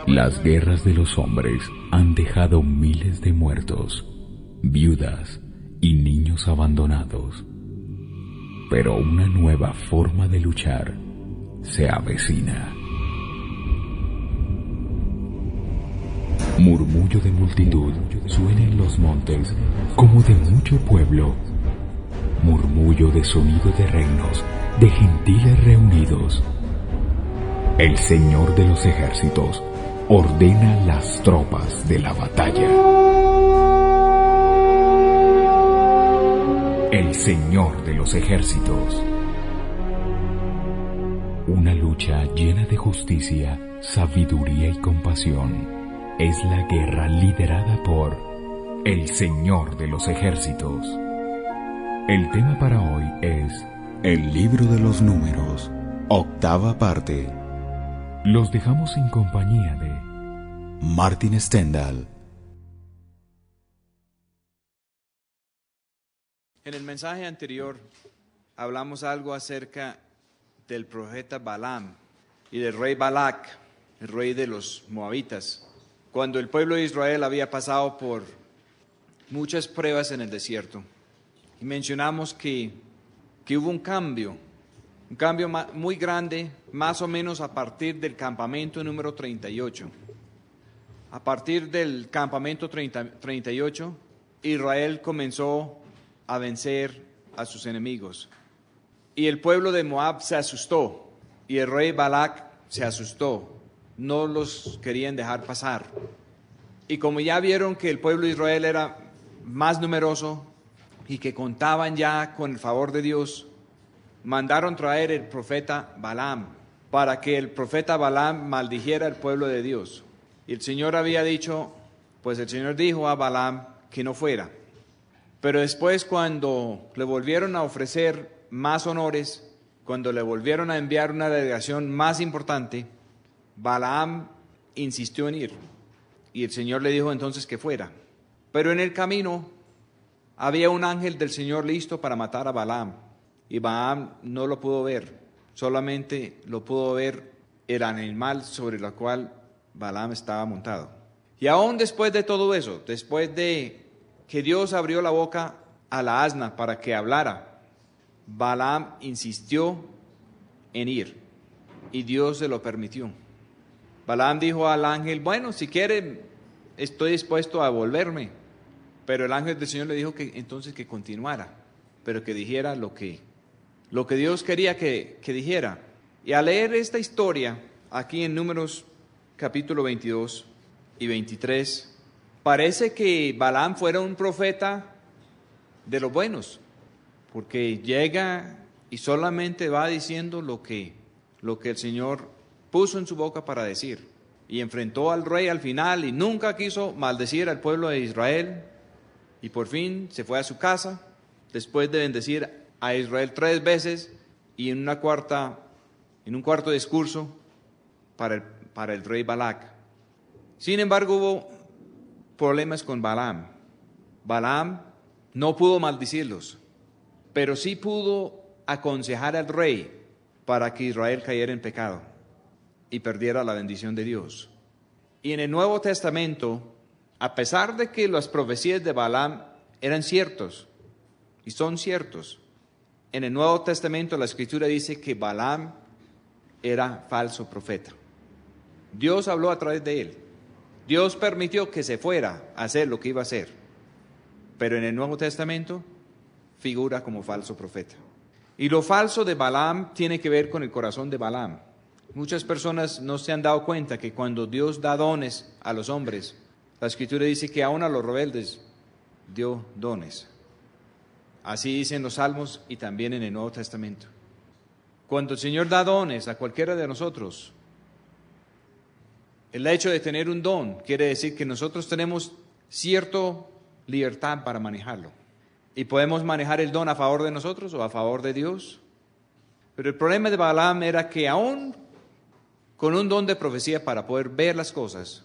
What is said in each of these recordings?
Las guerras de los hombres han dejado miles de muertos, viudas y niños abandonados. Pero una nueva forma de luchar se avecina. Murmullo de multitud suena en los montes como de mucho pueblo. Murmullo de sonido de reinos, de gentiles reunidos. El Señor de los ejércitos ordena las tropas de la batalla. El Señor de los ejércitos. Una lucha llena de justicia, sabiduría y compasión. Es la guerra liderada por el Señor de los ejércitos. El tema para hoy es el libro de los números, octava parte. Los dejamos en compañía de Martin Stendhal. En el mensaje anterior hablamos algo acerca del profeta Balaam y del rey Balac, el rey de los moabitas, cuando el pueblo de Israel había pasado por muchas pruebas en el desierto. Y mencionamos que hubo un cambio muy grande, más o menos a partir del campamento número 38. A partir del campamento 38, Israel comenzó a vencer a sus enemigos. Y el pueblo de Moab se asustó, y el rey Balac se asustó. No los querían dejar pasar. Y como ya vieron que el pueblo de Israel era más numeroso y que contaban ya con el favor de Dios, mandaron traer el profeta Balaam para que el profeta Balaam maldijera al pueblo de Dios. Y el Señor había dicho, pues el Señor dijo a Balaam que no fuera. Pero después, cuando le volvieron a ofrecer más honores, cuando le volvieron a enviar una delegación más importante, Balaam insistió en ir, y el Señor le dijo entonces que fuera. Pero en el camino había un ángel del Señor listo para matar a Balaam, y Balaam no lo pudo ver, solamente lo pudo ver el animal sobre el cual Balaam estaba montado. Y aún después de todo eso, después de que Dios abrió la boca a la asna para que hablara, Balaam insistió en ir, y Dios se lo permitió. Balaam dijo al ángel, bueno, si quiere, estoy dispuesto a volverme. Pero el ángel del Señor le dijo que entonces que continuara, pero que dijera lo que Dios quería que dijera. Y al leer esta historia, aquí en Números capítulo 22 y 23, parece que Balaam fuera un profeta de los buenos, porque llega y solamente va diciendo lo que el Señor puso en su boca para decir, y enfrentó al rey al final y nunca quiso maldecir al pueblo de Israel, y por fin se fue a su casa después de bendecir a Israel 3 veces y en un cuarto discurso para el rey Balac. Sin embargo, hubo problemas con Balaam. Balaam no pudo maldecirlos, pero sí pudo aconsejar al rey para que Israel cayera en pecado y perdiera la bendición de Dios. Y en el Nuevo Testamento, a pesar de que las profecías de Balaam eran ciertos y son ciertos, en el Nuevo Testamento la Escritura dice que Balaam era falso profeta. Dios habló a través de él. Dios permitió que se fuera a hacer lo que iba a hacer, pero en el Nuevo Testamento figura como falso profeta. Y lo falso de Balaam tiene que ver con el corazón de Balaam. Muchas personas no se han dado cuenta que cuando Dios da dones a los hombres, la Escritura dice que aún a los rebeldes dio dones. Así dicen los Salmos y también en el Nuevo Testamento. Cuando el Señor da dones a cualquiera de nosotros, el hecho de tener un don quiere decir que nosotros tenemos cierta libertad para manejarlo. Y podemos manejar el don a favor de nosotros o a favor de Dios. Pero el problema de Balaam era que aún con un don de profecía para poder ver las cosas,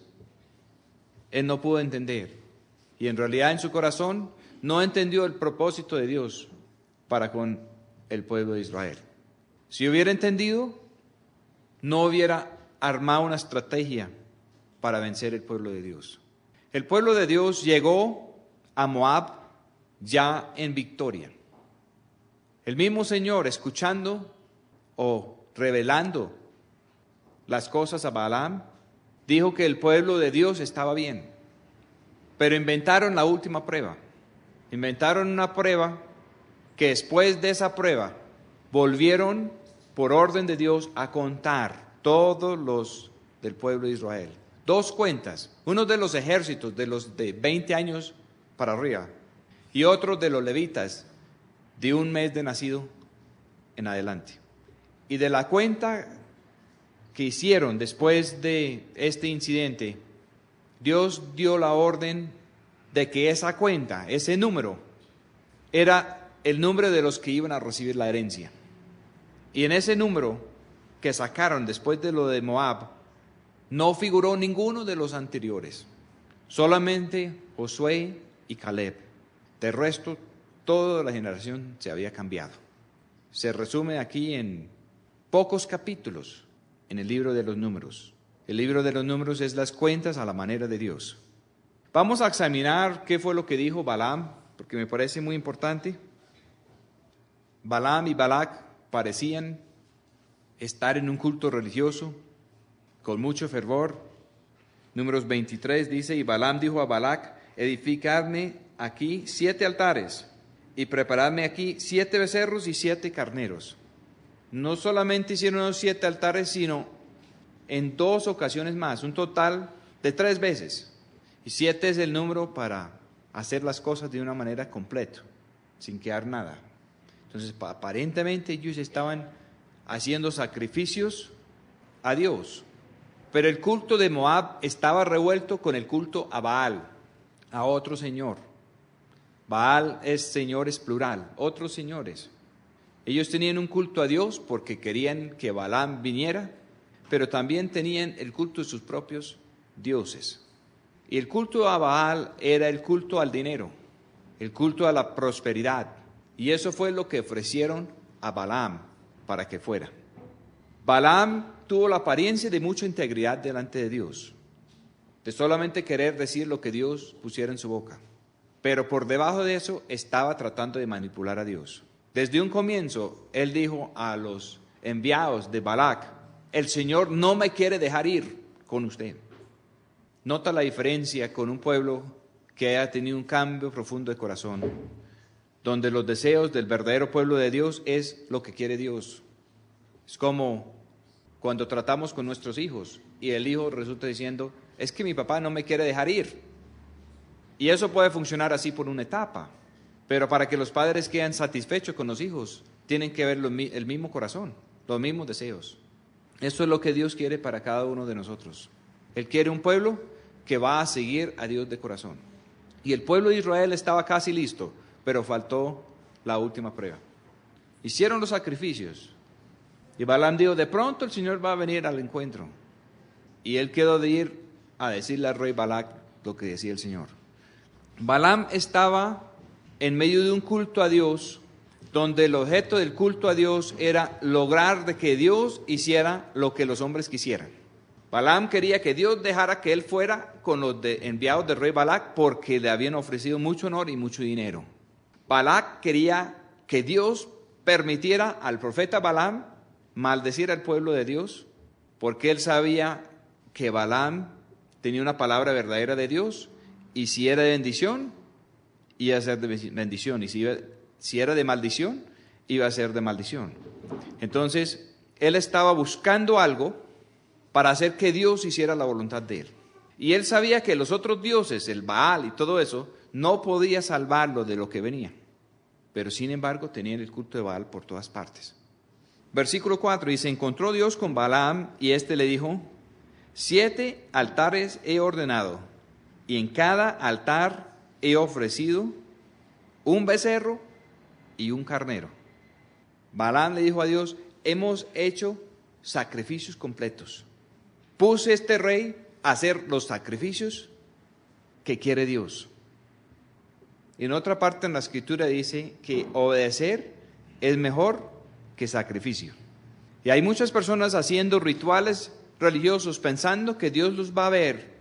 él no pudo entender. Y en realidad en su corazón no entendió el propósito de Dios para con el pueblo de Israel. Si hubiera entendido, no hubiera armado una estrategia para vencer el pueblo de Dios. El pueblo de Dios llegó a Moab ya en victoria. El mismo Señor, escuchando o revelando las cosas a Balaam, dijo que el pueblo de Dios estaba bien. Pero inventaron la última prueba. Inventaron una prueba que después de esa prueba volvieron por orden de Dios a contar todos los del pueblo de Israel. 2 cuentas, uno de los ejércitos de los de 20 años para arriba y otro de los levitas de 1 mes de nacido en adelante. Y de la cuenta que hicieron después de este incidente, Dios dio la orden de que esa cuenta, ese número, era el número de los que iban a recibir la herencia. Y en ese número que sacaron después de lo de Moab, no figuró ninguno de los anteriores, solamente Josué y Caleb. De resto, toda la generación se había cambiado. Se resume aquí en pocos capítulos en el libro de los números. El libro de los números es las cuentas a la manera de Dios. Vamos a examinar qué fue lo que dijo Balaam, porque me parece muy importante. Balaam y Balac parecían estar en un culto religioso con mucho fervor. Números 23 dice, y Balaam dijo a Balac, edificadme aquí 7 altares y preparadme aquí 7 becerros y 7 carneros. No solamente hicieron los 7 altares, sino en 2 ocasiones más, un total de 3 veces. Y 7 es el número para hacer las cosas de una manera completa, sin quedar nada. Entonces, aparentemente ellos estaban haciendo sacrificios a Dios. Pero el culto de Moab estaba revuelto con el culto a Baal, a otro señor. Baal es señores plural, otros señores. Ellos tenían un culto a Dios porque querían que Balaam viniera, pero también tenían el culto de sus propios dioses. Y el culto a Baal era el culto al dinero, el culto a la prosperidad. Y eso fue lo que ofrecieron a Balaam para que fuera. Balaam tuvo la apariencia de mucha integridad delante de Dios, de solamente querer decir lo que Dios pusiera en su boca. Pero por debajo de eso estaba tratando de manipular a Dios. Desde un comienzo, él dijo a los enviados de Balac, el Señor no me quiere dejar ir con usted. Nota la diferencia con un pueblo que ha tenido un cambio profundo de corazón, donde los deseos del verdadero pueblo de Dios es lo que quiere Dios. Es como cuando tratamos con nuestros hijos y el hijo resulta diciendo, es que mi papá no me quiere dejar ir. Y eso puede funcionar así por una etapa, pero para que los padres queden satisfechos con los hijos, tienen que ver el mismo corazón, los mismos deseos. Eso es lo que Dios quiere para cada uno de nosotros. Él quiere un pueblo que va a seguir a Dios de corazón. Y el pueblo de Israel estaba casi listo, pero faltó la última prueba. Hicieron los sacrificios. Y Balaam dijo, de pronto el Señor va a venir al encuentro. Y él quedó de ir a decirle al rey Balac lo que decía el Señor. Balaam estaba en medio de un culto a Dios, donde el objeto del culto a Dios era lograr de que Dios hiciera lo que los hombres quisieran. Balaam quería que Dios dejara que él fuera con los enviados del rey Balac porque le habían ofrecido mucho honor y mucho dinero. Balac quería que Dios permitiera al profeta Balaam maldecir al pueblo de Dios porque él sabía que Balaam tenía una palabra verdadera de Dios y si era de bendición, iba a ser de bendición y si era de maldición, iba a ser de maldición. Entonces, él estaba buscando algo para hacer que Dios hiciera la voluntad de él. Y él sabía que los otros dioses, el Baal y todo eso, no podía salvarlo de lo que venía. Pero sin embargo, tenían el culto de Baal por todas partes. Versículo 4 dice, encontró Dios con Balaam y éste le dijo, 7 altares he ordenado y en cada altar he ofrecido un becerro y un carnero. Balaam le dijo a Dios, hemos hecho sacrificios completos. Puse este rey a hacer los sacrificios que quiere Dios. Y en otra parte en la escritura dice que obedecer es mejor que sacrificio. Y hay muchas personas haciendo rituales religiosos pensando que Dios los va a ver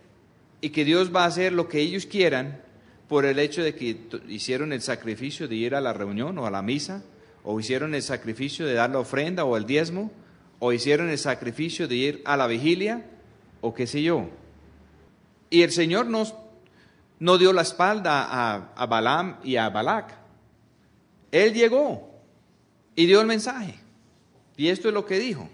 y que Dios va a hacer lo que ellos quieran por el hecho de que hicieron el sacrificio de ir a la reunión o a la misa, o hicieron el sacrificio de dar la ofrenda o el diezmo, o hicieron el sacrificio de ir a la vigilia, o qué sé yo. Y el Señor no dio la espalda a Balaam y a Balac. Él llegó y dio el mensaje. Y esto es lo que dijo.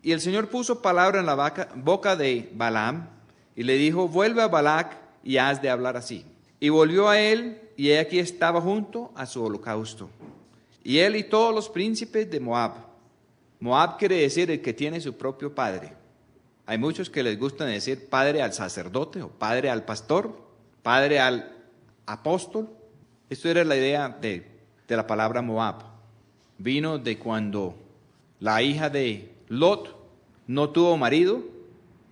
Y el Señor puso palabra en la boca de Balaam y le dijo, vuelve a Balac y has de hablar así. Y volvió a él, y he aquí estaba junto a su holocausto. Y él y todos los príncipes de Moab. Moab quiere decir el que tiene su propio padre. Hay muchos que les gusta decir padre al sacerdote, o padre al pastor, padre al apóstol. Esto era la idea de la palabra Moab. Vino de cuando la hija de Lot no tuvo marido,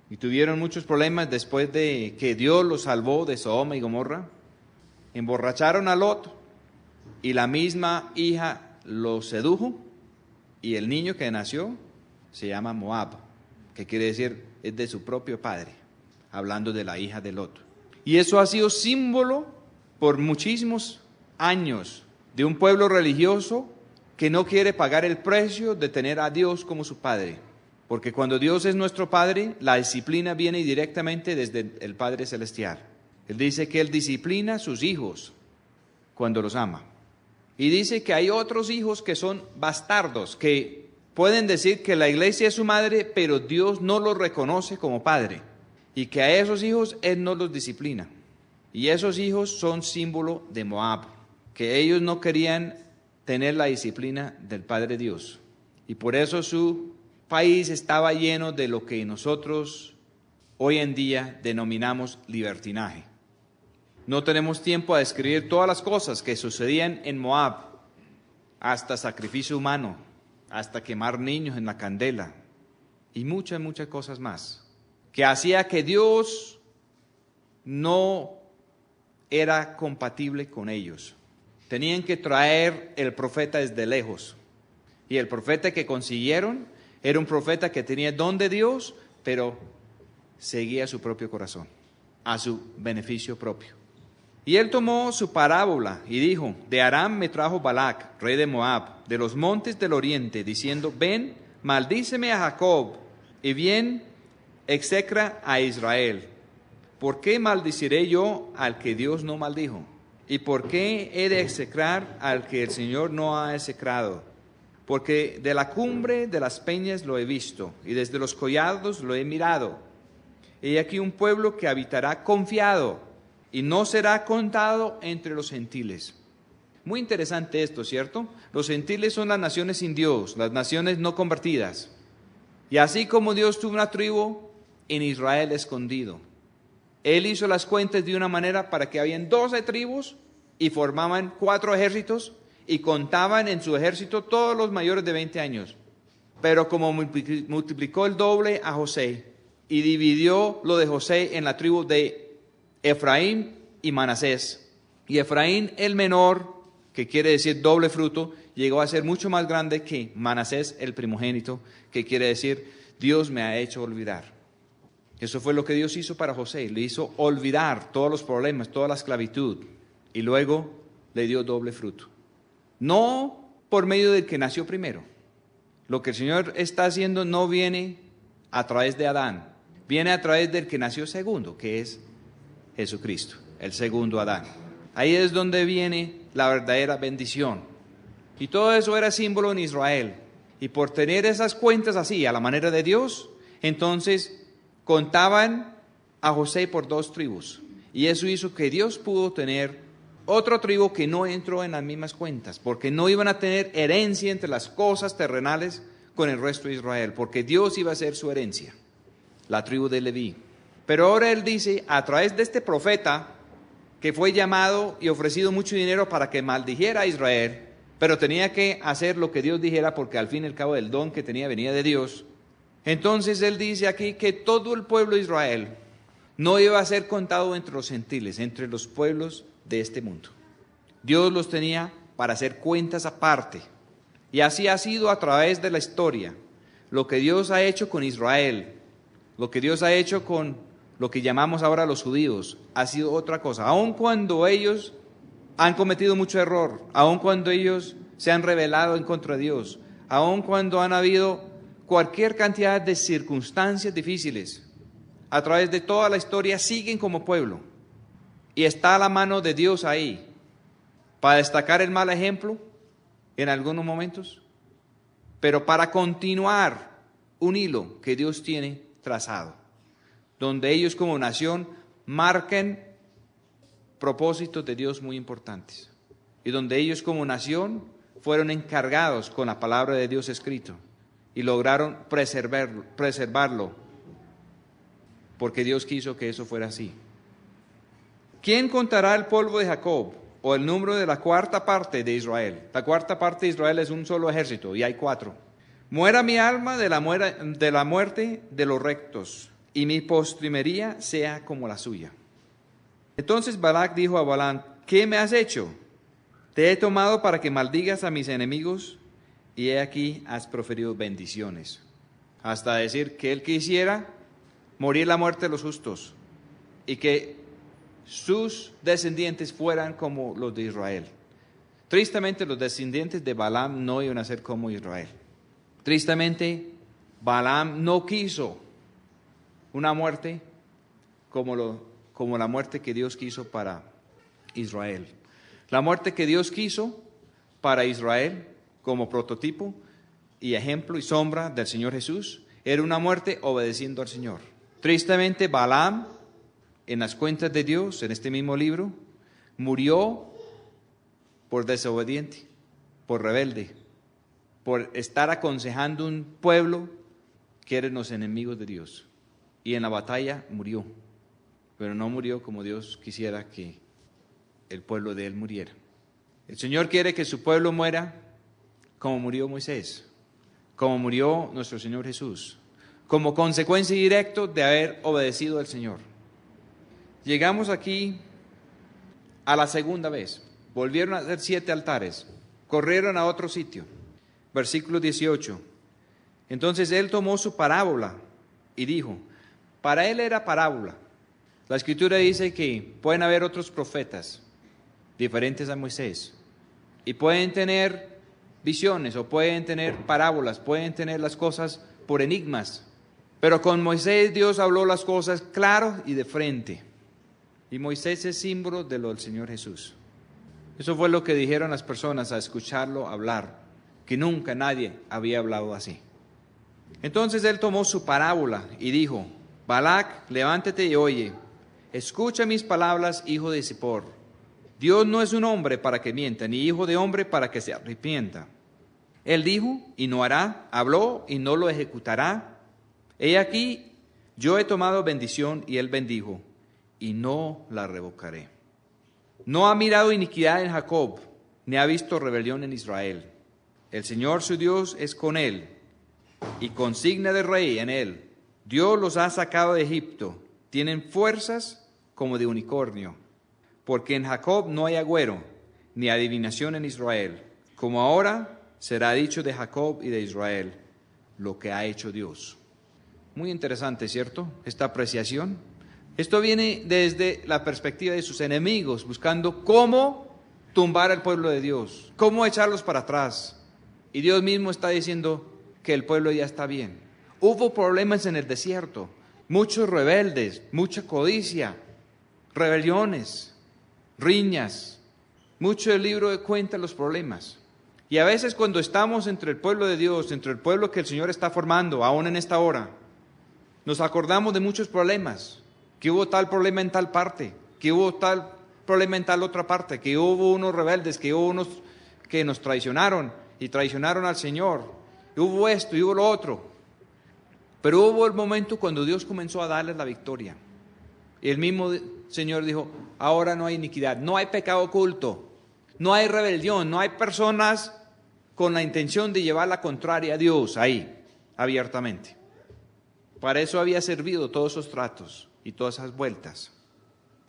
y tuvieron muchos problemas después de que Dios los salvó de Sodoma y Gomorra. Emborracharon a Lot y la misma hija lo sedujo, y el niño que nació se llama Moab, que quiere decir es de su propio padre, hablando de la hija de Lot. Y eso ha sido símbolo por muchísimos años de un pueblo religioso que no quiere pagar el precio de tener a Dios como su padre. Porque cuando Dios es nuestro Padre, la disciplina viene directamente desde el Padre Celestial. Él dice que Él disciplina a sus hijos cuando los ama. Y dice que hay otros hijos que son bastardos, que pueden decir que la iglesia es su madre, pero Dios no los reconoce como padre. Y que a esos hijos Él no los disciplina. Y esos hijos son símbolo de Moab, que ellos no querían tener la disciplina del Padre Dios. Y por eso su país estaba lleno de lo que nosotros hoy en día denominamos libertinaje. No tenemos tiempo a describir todas las cosas que sucedían en Moab, hasta sacrificio humano, hasta quemar niños en la candela y muchas cosas más, que hacía que Dios no era compatible con ellos. Tenían que traer el profeta desde lejos, y el profeta que consiguieron era un profeta que tenía don de Dios, pero seguía su propio corazón, a su beneficio propio. Y él tomó su parábola y dijo, de Aram me trajo Balac, rey de Moab, de los montes del oriente, diciendo, ven, maldíceme a Jacob, y bien execra a Israel. ¿Por qué maldiciré yo al que Dios no maldijo? ¿Y por qué he de execrar al que el Señor no ha execrado? Porque de la cumbre de las peñas lo he visto, y desde los collados lo he mirado. He aquí un pueblo que habitará confiado, y no será contado entre los gentiles. Muy interesante esto, ¿cierto? Los gentiles son las naciones sin Dios, las naciones no convertidas. Y así como Dios tuvo una tribu en Israel escondido, Él hizo las cuentas de una manera para que habían 12 tribus y formaban 4 ejércitos y contaban en su ejército todos los mayores de 20 años. Pero como multiplicó el doble a José y dividió lo de José en la tribu de Efraín y Manasés, y Efraín el menor, que quiere decir doble fruto, llegó a ser mucho más grande que Manasés el primogénito, que quiere decir Dios me ha hecho olvidar. Eso fue lo que Dios hizo para José, le hizo olvidar todos los problemas, toda la esclavitud, y luego le dio doble fruto. No por medio del que nació primero. Lo que el Señor está haciendo no viene a través de Adán, viene a través del que nació segundo, que es Jesucristo, el segundo Adán. Ahí es donde viene la verdadera bendición. Y todo eso era símbolo en Israel. Y por tener esas cuentas así, a la manera de Dios, entonces contaban a José por 2 tribus. Y eso hizo que Dios pudo tener otra tribu que no entró en las mismas cuentas, porque no iban a tener herencia entre las cosas terrenales con el resto de Israel, porque Dios iba a ser su herencia, la tribu de Leví. Pero ahora Él dice, a través de este profeta, que fue llamado y ofrecido mucho dinero para que maldijera a Israel, pero tenía que hacer lo que Dios dijera, porque al fin y al cabo el don que tenía venía de Dios. Entonces Él dice aquí que todo el pueblo de Israel no iba a ser contado entre los gentiles, entre los pueblos de este mundo. Dios los tenía para hacer cuentas aparte. Y así ha sido a través de la historia. Lo que Dios ha hecho con Israel, Lo que Dios ha hecho con lo que llamamos ahora los judíos ha sido otra cosa. Aun cuando ellos han cometido mucho error, aun cuando ellos se han rebelado en contra de Dios, aun cuando han habido cualquier cantidad de circunstancias difíciles, a través de toda la historia siguen como pueblo. Y está la mano de Dios ahí para destacar el mal ejemplo en algunos momentos, pero para continuar un hilo que Dios tiene trazado, donde ellos como nación marquen propósitos de Dios muy importantes, y donde ellos como nación fueron encargados con la palabra de Dios escrito, y lograron preservarlo, porque Dios quiso que eso fuera así. ¿Quién contará el polvo de Jacob, o el número de la cuarta parte de Israel? La cuarta parte de Israel es un solo ejército, y hay 4. Muera mi alma de la muerte de los rectos, y mi postrimería sea como la suya. Entonces Balac dijo a Balaam: ¿qué me has hecho? Te he tomado para que maldigas a mis enemigos, y he aquí has proferido bendiciones. Hasta decir que él quisiera morir la muerte de los justos, y que sus descendientes fueran como los de Israel. Tristemente, los descendientes de Balaam no iban a ser como Israel. Tristemente, Balaam no quiso una muerte como la muerte que Dios quiso para Israel. La muerte que Dios quiso para Israel como prototipo y ejemplo y sombra del Señor Jesús era una muerte obedeciendo al Señor. Tristemente, Balaam, en las cuentas de Dios, en este mismo libro, murió por desobediente, por rebelde, por estar aconsejando un pueblo que eran los enemigos de Dios. Y en la batalla murió, pero no murió como Dios quisiera que el pueblo de él muriera. El Señor quiere que su pueblo muera como murió Moisés, como murió nuestro Señor Jesús, como consecuencia directa de haber obedecido al Señor. Llegamos aquí a la segunda vez. Volvieron a hacer 7 altares. Corrieron a otro sitio. Versículo 18. Entonces él tomó su parábola y dijo, para él era parábola. La Escritura dice que pueden haber otros profetas diferentes a Moisés y pueden tener visiones o pueden tener parábolas, pueden tener las cosas por enigmas. Pero con Moisés Dios habló las cosas claro y de frente. Y Moisés es símbolo de lo del Señor Jesús. Eso fue lo que dijeron las personas a escucharlo hablar, que nunca nadie había hablado así. Entonces él tomó su parábola y dijo, Balac, levántate y oye, escucha mis palabras, hijo de Zippor. Dios no es un hombre para que mienta, ni hijo de hombre para que se arrepienta. Él dijo y no hará, habló y no lo ejecutará. He aquí, yo he tomado bendición y él bendijo, y no la revocaré. No ha mirado iniquidad en Jacob, ni ha visto rebelión en Israel. El Señor su Dios es con él, y consigna de rey en él. Dios los ha sacado de Egipto, tienen fuerzas como de unicornio. Porque en Jacob no hay agüero, ni adivinación en Israel. Como ahora será dicho de Jacob y de Israel, lo que ha hecho Dios. Muy interesante, ¿cierto? Esta apreciación. Esto viene desde la perspectiva de sus enemigos, buscando cómo tumbar al pueblo de Dios, cómo echarlos para atrás. Y Dios mismo está diciendo que el pueblo ya está bien. Hubo problemas en el desierto, muchos rebeldes, mucha codicia, rebeliones, riñas. Mucho del libro cuenta los problemas. Y a veces cuando estamos entre el pueblo de Dios, entre el pueblo que el Señor está formando, aún en esta hora, nos acordamos de muchos problemas, que hubo tal problema en tal parte, que hubo tal problema en tal otra parte, que hubo unos rebeldes, que hubo unos que nos traicionaron y traicionaron al Señor, y hubo esto y hubo lo otro. Pero hubo el momento cuando Dios comenzó a darles la victoria. Y el mismo Señor dijo, ahora no hay iniquidad, no hay pecado oculto, no hay rebelión, no hay personas con la intención de llevar la contraria a Dios ahí, abiertamente. Para eso había servido todos esos tratos y todas esas vueltas.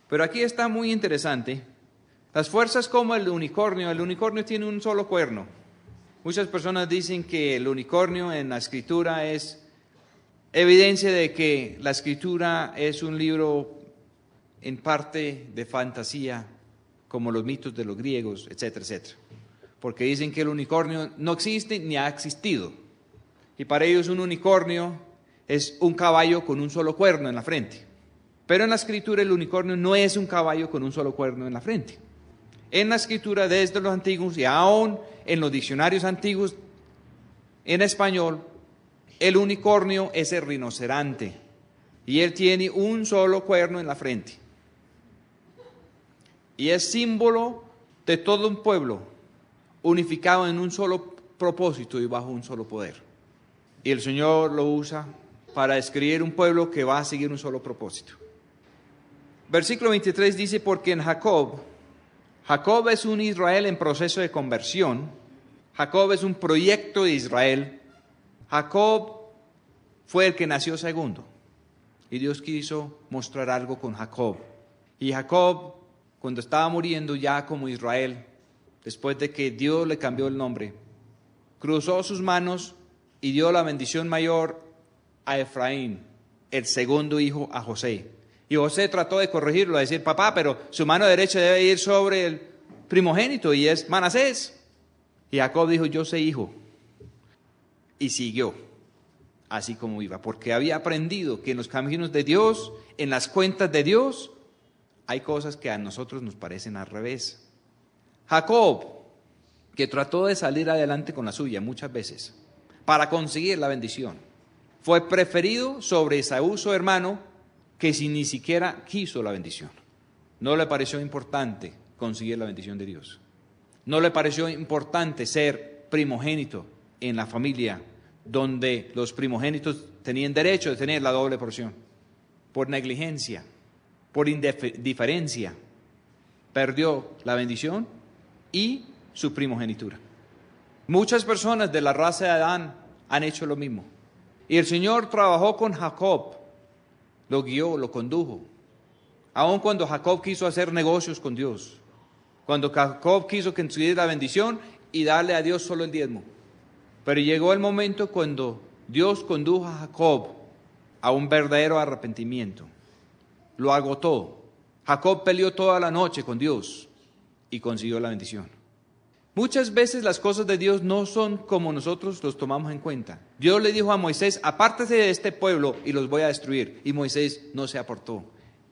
Pero aquí está muy interesante. Las fuerzas como el unicornio tiene un solo cuerno. Muchas personas dicen que el unicornio en la Escritura es evidencia de que la Escritura es un libro en parte de fantasía, como los mitos de los griegos, etcétera, etcétera. Porque dicen que el unicornio no existe ni ha existido. Y para ellos un unicornio es un caballo con un solo cuerno en la frente. Pero en la Escritura el unicornio no es un caballo con un solo cuerno en la frente. En la Escritura, desde los antiguos y aún en los diccionarios antiguos en español, el unicornio es el rinoceronte y él tiene un solo cuerno en la frente. Y es símbolo de todo un pueblo unificado en un solo propósito y bajo un solo poder. Y el Señor lo usa para describir un pueblo que va a seguir un solo propósito. Versículo 23 dice, porque en Jacob es un Israel en proceso de conversión. Jacob es un proyecto de Israel. Jacob fue el que nació segundo. Y Dios quiso mostrar algo con Jacob. Y Jacob, cuando estaba muriendo ya como Israel, después de que Dios le cambió el nombre, cruzó sus manos y dio la bendición mayor a Efraín, el segundo hijo a José. Y José trató de corregirlo, de decir, papá, pero su mano derecha debe ir sobre el primogénito y es Manasés. Y Jacob dijo, yo sé, hijo. Y siguió así como iba, porque había aprendido que en los caminos de Dios, en las cuentas de Dios, hay cosas que a nosotros nos parecen al revés. Jacob, que trató de salir adelante con la suya muchas veces para conseguir la bendición, fue preferido sobre Esaú, su hermano, que si ni siquiera quiso la bendición. No le pareció importante conseguir la bendición de Dios. No le pareció importante ser primogénito en la familia donde los primogénitos tenían derecho de tener la doble porción. Por negligencia, por indiferencia, perdió la bendición y su primogenitura. Muchas personas de la raza de Adán han hecho lo mismo. Y el Señor trabajó con Jacob, lo guió, lo condujo. Aun cuando Jacob quiso hacer negocios con Dios, cuando Jacob quiso conseguir la bendición y darle a Dios solo el diezmo. Pero llegó el momento cuando Dios condujo a Jacob a un verdadero arrepentimiento. Lo agotó. Jacob peleó toda la noche con Dios y consiguió la bendición. Muchas veces las cosas de Dios no son como nosotros los tomamos en cuenta. Dios le dijo a Moisés, apártese de este pueblo y los voy a destruir. Y Moisés no se apartó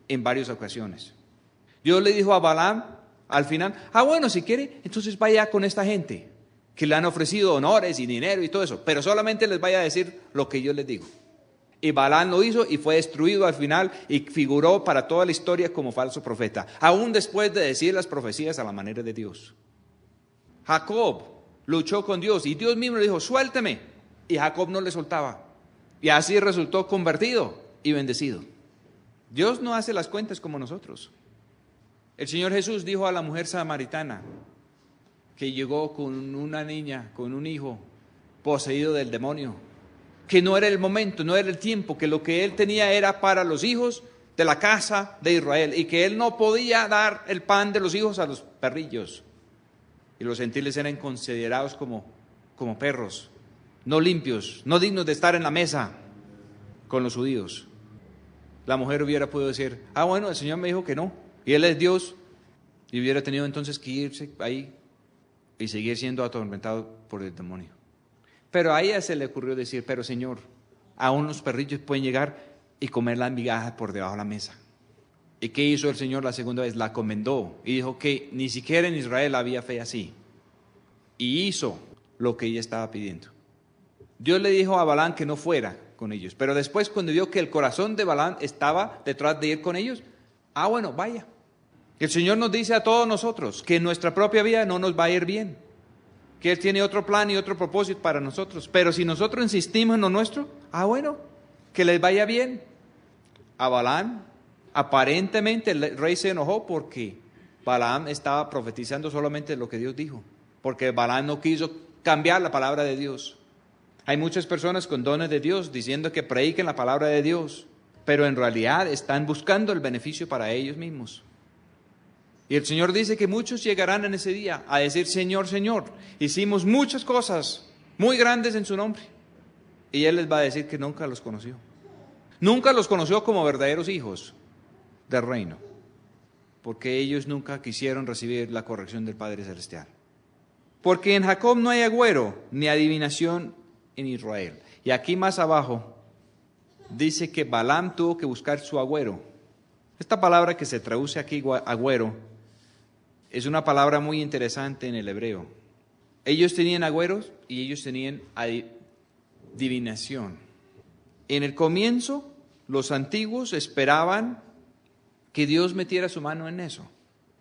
en varias ocasiones. Dios le dijo a Balaam al final, bueno, si quiere, entonces vaya con esta gente que le han ofrecido honores y dinero y todo eso, pero solamente les vaya a decir lo que yo les digo. Y Balaam lo hizo y fue destruido al final y figuró para toda la historia como falso profeta, aún después de decir las profecías a la manera de Dios. Jacob luchó con Dios y Dios mismo le dijo, suélteme. Y Jacob no le soltaba. Y así resultó convertido y bendecido. Dios no hace las cuentas como nosotros. El Señor Jesús dijo a la mujer samaritana que llegó con una niña, con un hijo poseído del demonio, que no era el momento, no era el tiempo, que lo que él tenía era para los hijos de la casa de Israel y que él no podía dar el pan de los hijos a los perrillos. Y los gentiles eran considerados como perros, no limpios, no dignos de estar en la mesa con los judíos. La mujer hubiera podido decir, bueno, el Señor me dijo que no, y Él es Dios, y hubiera tenido entonces que irse ahí y seguir siendo atormentado por el demonio. Pero a ella se le ocurrió decir, pero Señor, aún los perrillos pueden llegar y comer las migajas por debajo de la mesa. ¿Y qué hizo el Señor la segunda vez? La comendó y dijo que ni siquiera en Israel había fe así. Y hizo lo que ella estaba pidiendo. Dios le dijo a Balaam que no fuera con ellos, pero después cuando vio que el corazón de Balaam estaba detrás de ir con ellos, bueno, vaya. El Señor nos dice a todos nosotros que en nuestra propia vida no nos va a ir bien, que Él tiene otro plan y otro propósito para nosotros, pero si nosotros insistimos en lo nuestro, bueno, que les vaya bien. A Balaam, aparentemente el rey se enojó porque Balaam estaba profetizando solamente lo que Dios dijo, porque Balaam no quiso cambiar la palabra de Dios. Hay muchas personas con dones de Dios diciendo que prediquen la palabra de Dios, pero en realidad están buscando el beneficio para ellos mismos. Y el Señor dice que muchos llegarán en ese día a decir, Señor, Señor, hicimos muchas cosas muy grandes en su nombre. Y Él les va a decir que nunca los conoció. Nunca los conoció como verdaderos hijos del reino, porque ellos nunca quisieron recibir la corrección del Padre Celestial. Porque en Jacob no hay agüero ni adivinación en Israel. Y aquí más abajo dice que Balaam tuvo que buscar su agüero. Esta palabra que se traduce aquí, agüero, es una palabra muy interesante en el hebreo. Ellos tenían agüeros y ellos tenían adivinación. En el comienzo, los antiguos esperaban que Dios metiera su mano en eso.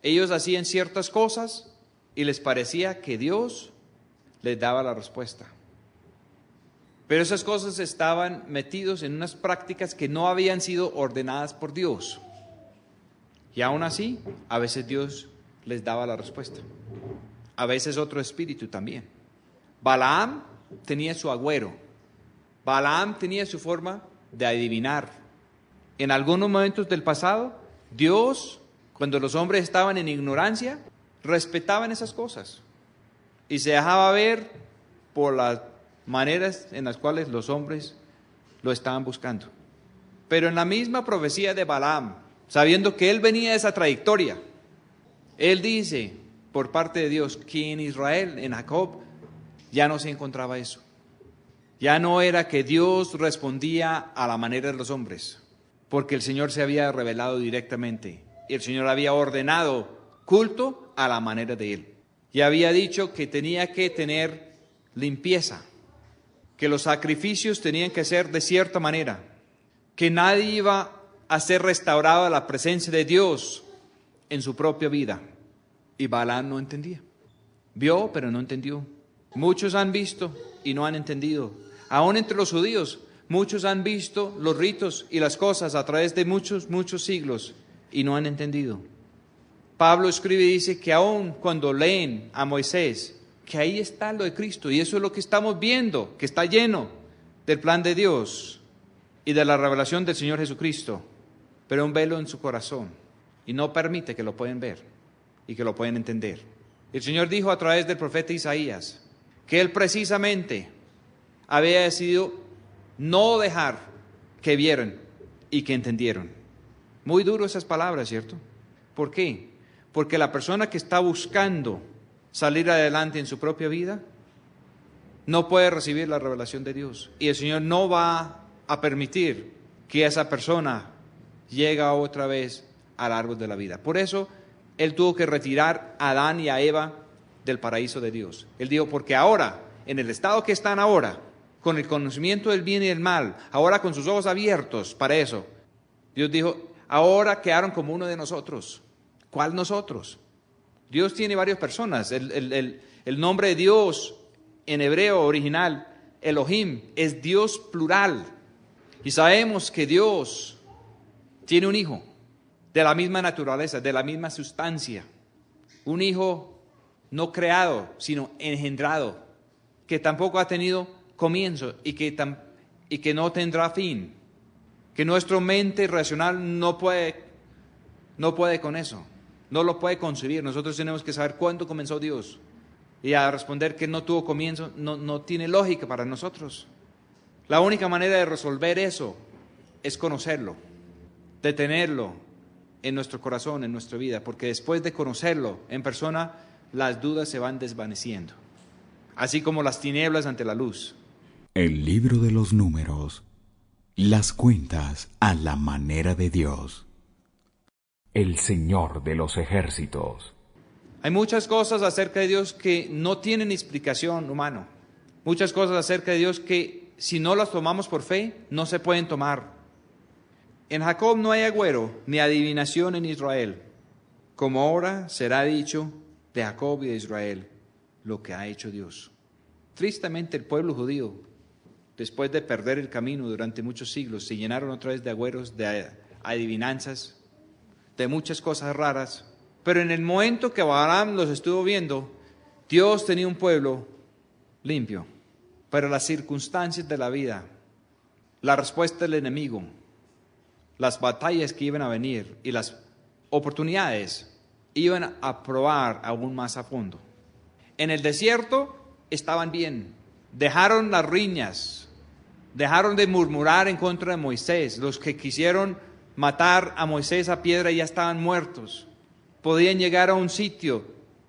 Ellos hacían ciertas cosas y les parecía que Dios les daba la respuesta. Pero esas cosas estaban metidos en unas prácticas que no habían sido ordenadas por Dios. Y aún así, a veces Dios les daba la respuesta. A veces otro espíritu también. Balaam tenía su agüero. Balaam tenía su forma de adivinar. En algunos momentos del pasado, Dios, cuando los hombres estaban en ignorancia, respetaban esas cosas y se dejaba ver por las maneras en las cuales los hombres lo estaban buscando. Pero en la misma profecía de Balaam, sabiendo que él venía de esa trayectoria, él dice por parte de Dios que en Israel, en Jacob, ya no se encontraba eso. Ya no era que Dios respondía a la manera de los hombres, porque el Señor se había revelado directamente y el Señor había ordenado culto a la manera de Él. Y había dicho que tenía que tener limpieza, que los sacrificios tenían que ser de cierta manera, que nadie iba a ser restaurado a la presencia de Dios en su propia vida. Y Balaam no entendía. Vio, pero no entendió. Muchos han visto y no han entendido. Aún entre los judíos, muchos han visto los ritos y las cosas a través de muchos siglos y no han entendido. Pablo escribe y dice que aún cuando leen a Moisés, que ahí está lo de Cristo, y eso es lo que estamos viendo, que está lleno del plan de Dios y de la revelación del Señor Jesucristo, pero un velo en su corazón y no permite que lo puedan ver y que lo puedan entender. El Señor dijo a través del profeta Isaías que Él precisamente había decidido no dejar que vieran y que entendieran. Muy duro esas palabras, ¿cierto? ¿Por qué? Porque la persona que está buscando salir adelante en su propia vida no puede recibir la revelación de Dios. Y el Señor no va a permitir que esa persona llegue otra vez al árbol de la vida. Por eso Él tuvo que retirar a Adán y a Eva del paraíso de Dios. Él dijo, porque ahora, en el estado que están ahora, con el conocimiento del bien y del mal, ahora con sus ojos abiertos para eso, Dios dijo, ahora quedaron como uno de nosotros. ¿Cuál nosotros? Dios tiene varias personas. El nombre de Dios en hebreo original, Elohim, es Dios plural. Y sabemos que Dios tiene un hijo de la misma naturaleza, de la misma sustancia. Un hijo no creado, sino engendrado, que tampoco ha tenido comienzo y que no tendrá fin. Que nuestra mente racional no puede con eso. No lo puede concebir. Nosotros tenemos que saber cuándo comenzó Dios. Y a responder que no tuvo comienzo, no tiene lógica para nosotros. La única manera de resolver eso es conocerlo, de tenerlo en nuestro corazón, en nuestra vida, porque después de conocerlo en persona, las dudas se van desvaneciendo, así como las tinieblas ante la luz. El libro de los números, las cuentas a la manera de Dios. El Señor de los ejércitos. Hay muchas cosas acerca de Dios que no tienen explicación humana. Muchas cosas acerca de Dios que si no las tomamos por fe, no se pueden tomar. En Jacob no hay agüero ni adivinación en Israel, como ahora será dicho de Jacob y de Israel lo que ha hecho Dios. Tristemente el pueblo judío, después de perder el camino durante muchos siglos, se llenaron otra vez de agüeros, de adivinanzas, de muchas cosas raras. Pero en el momento que Balaam los estuvo viendo, Dios tenía un pueblo limpio. Pero las circunstancias de la vida, la respuesta del enemigo, las batallas que iban a venir y las oportunidades iban a probar aún más a fondo. En el desierto estaban bien, dejaron las riñas, Dejaron de murmurar en contra de Moisés. Los que quisieron matar a Moisés a piedra ya estaban muertos. Podían llegar a un sitio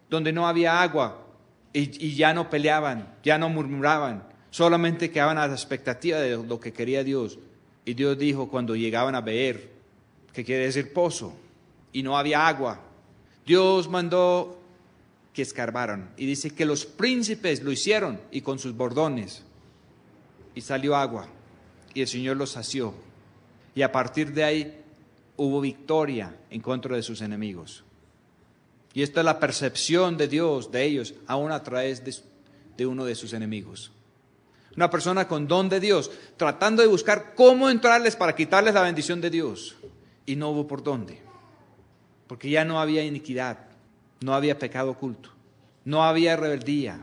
donde no había agua y ya no peleaban, ya no murmuraban. Solamente quedaban a la expectativa de lo que quería Dios. Y Dios dijo cuando llegaban a Beer, que quiere decir pozo, y no había agua, Dios mandó que escarbaran. Y dice que los príncipes lo hicieron y con sus bordones. Y salió agua. Y el Señor los sació. Y a partir de ahí hubo victoria en contra de sus enemigos. Y esta es la percepción de Dios, de ellos, aún a través de uno de sus enemigos. Una persona con don de Dios, tratando de buscar cómo entrarles para quitarles la bendición de Dios. Y no hubo por dónde. Porque ya no había iniquidad, no había pecado oculto, no había rebeldía,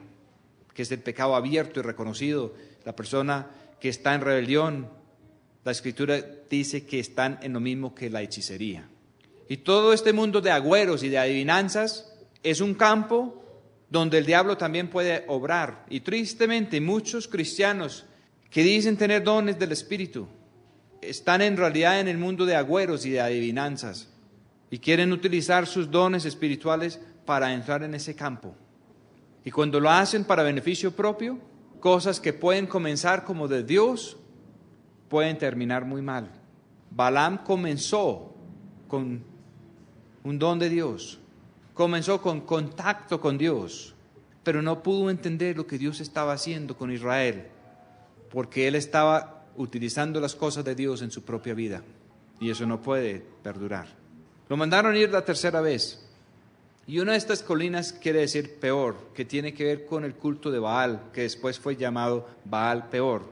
que es el pecado abierto y reconocido. La persona que está en rebelión, la Escritura dice que están en lo mismo que la hechicería. Y todo este mundo de agüeros y de adivinanzas es un campo donde el diablo también puede obrar. Y tristemente muchos cristianos que dicen tener dones del Espíritu están en realidad en el mundo de agüeros y de adivinanzas y quieren utilizar sus dones espirituales para entrar en ese campo. Y cuando lo hacen para beneficio propio, cosas que pueden comenzar como de Dios pueden terminar muy mal. Balaam comenzó con un don de Dios, comenzó con contacto con Dios, pero no pudo entender lo que Dios estaba haciendo con Israel, porque él estaba utilizando las cosas de Dios en su propia vida, y eso no puede perdurar. Lo mandaron ir la tercera vez, y una de estas colinas quiere decir Peor, que tiene que ver con el culto de Baal, que después fue llamado Baal Peor.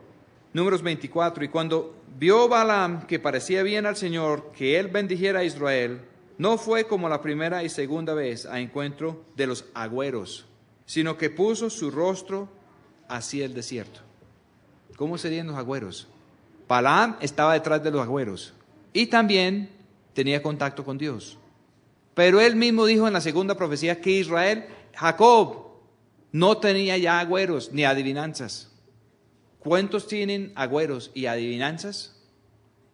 Números 24, y cuando vio Balaam que parecía bien al Señor que él bendijera a Israel, no fue como la primera y segunda vez a encuentro de los agüeros, sino que puso su rostro hacia el desierto. ¿Cómo serían los agüeros? Balaam estaba detrás de los agüeros y también tenía contacto con Dios. Pero él mismo dijo en la segunda profecía que Israel, Jacob, no tenía ya agüeros ni adivinanzas. ¿Cuántos tienen agüeros y adivinanzas?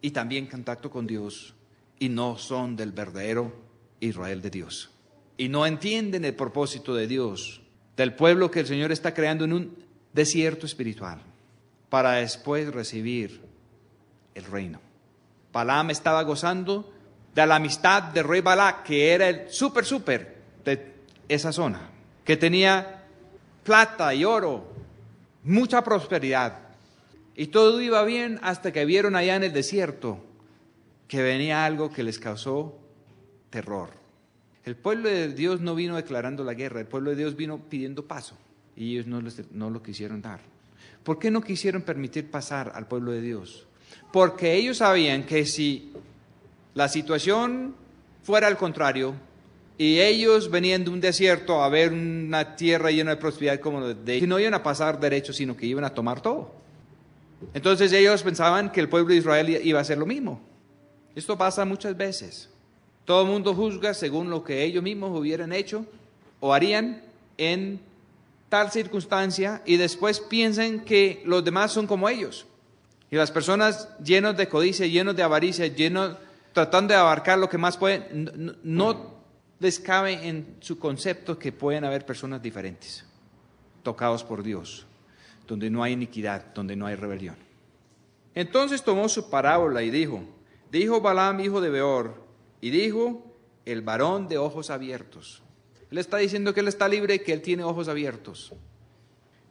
Y también contacto con Dios. Y no son del verdadero Israel de Dios. Y no entienden el propósito de Dios, del pueblo que el Señor está creando en un desierto espiritual, para después recibir el reino. Balaam estaba gozando de la amistad del rey Balac, que era el súper de esa zona, que tenía plata y oro, mucha prosperidad. Y todo iba bien hasta que vieron allá en el desierto que venía algo que les causó terror. El pueblo de Dios no vino declarando la guerra, el pueblo de Dios vino pidiendo paso y ellos no lo quisieron dar. ¿Por qué no quisieron permitir pasar al pueblo de Dios? Porque ellos sabían que si la situación fuera al contrario y ellos venían de un desierto a ver una tierra llena de prosperidad como de no iban a pasar derecho, sino que iban a tomar todo. Entonces ellos pensaban que el pueblo de Israel iba a hacer lo mismo. Esto pasa muchas veces. Todo el mundo juzga según lo que ellos mismos hubieran hecho o harían en tal circunstancia y después piensan que los demás son como ellos. Y las personas llenos de codicia, llenos de avaricia, tratando de abarcar lo que más pueden, no les cabe en su concepto que pueden haber personas diferentes, tocados por Dios, donde no hay iniquidad, donde no hay rebelión. Entonces tomó su parábola y dijo Balaam, hijo de Beor, y dijo, el varón de ojos abiertos. Él está diciendo que él está libre y que él tiene ojos abiertos.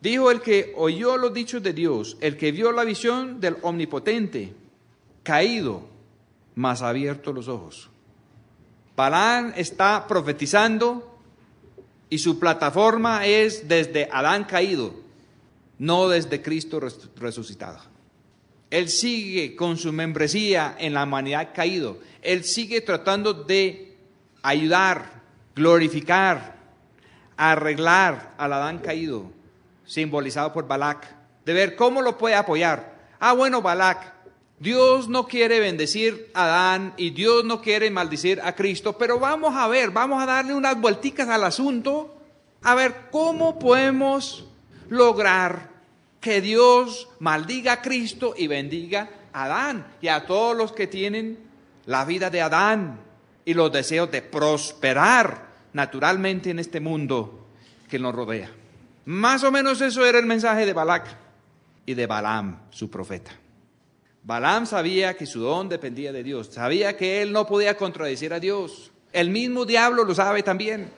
Dijo el que oyó los dichos de Dios, el que vio la visión del Omnipotente, caído, mas abierto los ojos. Balaam está profetizando y su plataforma es desde Adán caído, no desde Cristo resucitado. Él sigue con su membresía en la humanidad caído. Él sigue tratando de ayudar, glorificar, arreglar al Adán caído, simbolizado por Balac, de ver cómo lo puede apoyar. Bueno, Balac, Dios no quiere bendecir a Adán y Dios no quiere maldecir a Cristo, pero vamos a darle unas vuelticas al asunto, a ver cómo podemos lograr que Dios maldiga a Cristo y bendiga a Adán y a todos los que tienen la vida de Adán y los deseos de prosperar naturalmente en este mundo que nos rodea. Más o menos eso era el mensaje de Balac y de Balaam, su profeta. Balaam sabía que su don dependía de Dios, sabía que él no podía contradecir a Dios. El mismo diablo lo sabe también.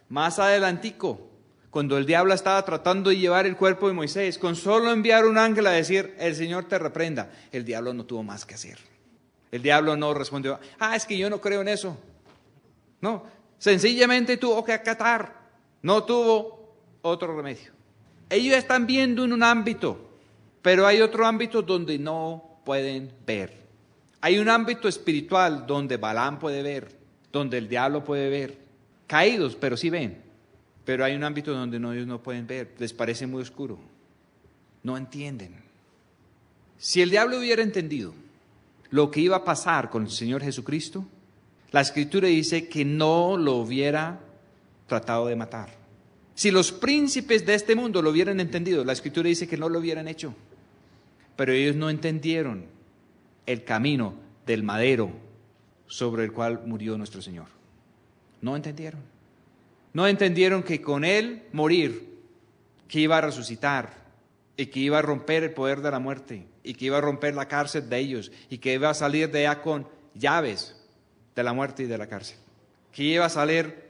Más adelantico, cuando el diablo estaba tratando de llevar el cuerpo de Moisés, con solo enviar un ángel a decir, el Señor te reprenda, el diablo no tuvo más que hacer. El diablo no respondió, es que yo no creo en eso. No, sencillamente tuvo que acatar, no tuvo otro remedio. Ellos están viendo en un ámbito, pero hay otro ámbito donde no pueden ver. Hay un ámbito espiritual donde Balaam puede ver, donde el diablo puede ver. Caídos, pero sí ven. Pero hay un ámbito donde ellos no pueden ver, les parece muy oscuro. No entienden. Si el diablo hubiera entendido lo que iba a pasar con el Señor Jesucristo, la Escritura dice que no lo hubiera tratado de matar. Si los príncipes de este mundo lo hubieran entendido, la Escritura dice que no lo hubieran hecho. Pero ellos no entendieron el camino del madero sobre el cual murió nuestro Señor. No entendieron. No entendieron que con Él morir, que iba a resucitar y que iba a romper el poder de la muerte y que iba a romper la cárcel de ellos y que iba a salir de allá con llaves de la muerte y de la cárcel. Que iba a salir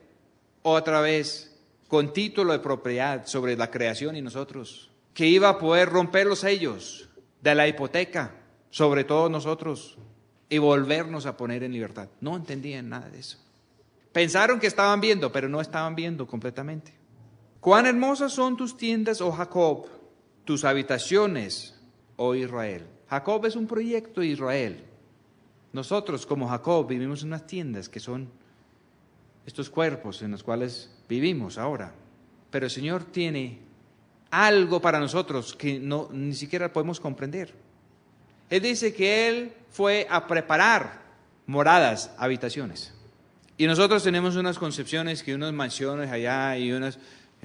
otra vez con título de propiedad sobre la creación y nosotros. Que iba a poder romper los sellos de la hipoteca sobre todos nosotros y volvernos a poner en libertad. No entendían nada de eso. Pensaron que estaban viendo, pero no estaban viendo completamente. Cuán hermosas son tus tiendas, oh Jacob, tus habitaciones, oh Israel. Jacob es un proyecto de Israel. Nosotros como Jacob vivimos en unas tiendas que son estos cuerpos en los cuales vivimos ahora. Pero el Señor tiene algo para nosotros que ni siquiera podemos comprender. Él dice que Él fue a preparar moradas, habitaciones. Y nosotros tenemos unas concepciones que unas mansiones allá y unas